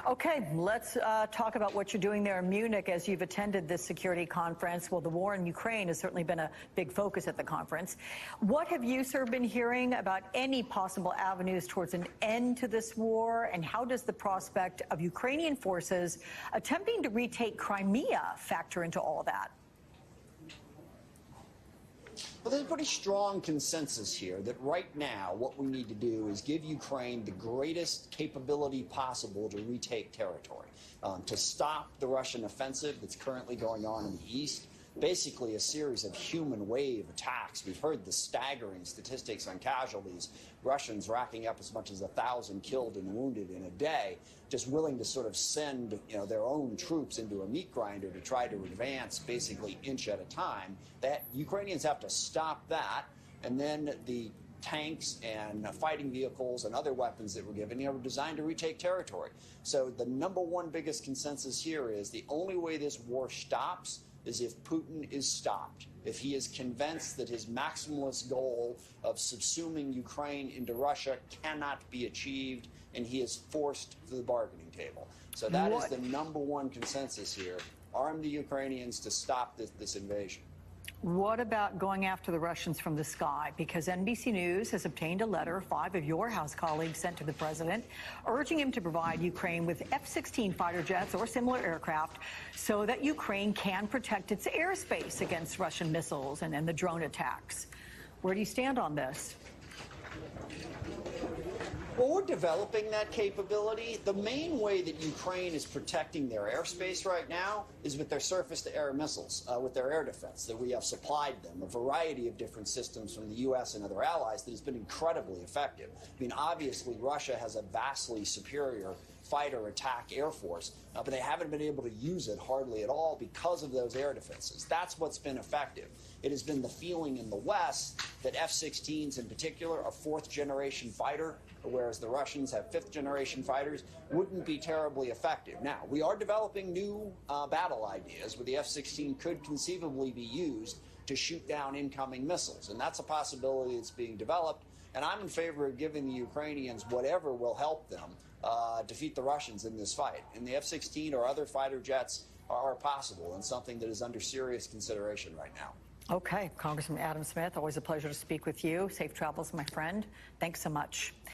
Okay, let's talk about what you're doing there in Munich as you've attended this security conference. Well, the war in Ukraine has certainly been a big focus at the conference. What have you, sir, been hearing about any possible avenues towards an end to this war? And how does the prospect of Ukrainian forces attempting to retake Crimea factor into all of that? Well, there's a pretty strong consensus here that right now what we need to do is give Ukraine the greatest capability possible to retake territory, to stop the Russian offensive that's currently going on in the east. Basically a series of human wave attacks. We've heard the staggering statistics on casualties, Russians racking up as much as 1,000 killed and wounded in a day, just willing to sort of send their own troops into a meat grinder to try to advance basically inch at a time. That Ukrainians have to stop that, and then the tanks and fighting vehicles and other weapons that were given were designed to retake territory. So the number one biggest consensus here is the only way this war stops is if Putin is stopped, if he is convinced that his maximalist goal of subsuming Ukraine into Russia cannot be achieved, and he is forced to the bargaining table. So that is the number one consensus here. Arm the Ukrainians to stop this invasion. What about going after the Russians from the sky? Because NBC News has obtained a letter 5 of your House colleagues sent to the president, urging him to provide Ukraine with F-16 fighter jets or similar aircraft so that Ukraine can protect its airspace against Russian missiles and the drone attacks. Where do you stand on this? Well, we're developing that capability. The main way that Ukraine is protecting their airspace right now is with their surface-to-air missiles, with their air defense, that we have supplied them, a variety of different systems from the U.S. and other allies that has been incredibly effective. I mean, obviously, Russia has a vastly superior fighter attack air force, but they haven't been able to use it hardly at all because of those air defenses. That's what's been effective. It has been the feeling in the West that F-16s in particular, a fourth-generation fighter, whereas the Russians have fifth-generation fighters, wouldn't be terribly effective. Now, we are developing new battle ideas where the F-16 could conceivably be used to shoot down incoming missiles, and that's a possibility that's being developed, and I'm in favor of giving the Ukrainians whatever will help them defeat the Russians in this fight. And the F-16 or other fighter jets are possible and something that is under serious consideration right now. Okay, Congressman Adam Smith, always a pleasure to speak with you. Safe travels, my friend. Thanks so much.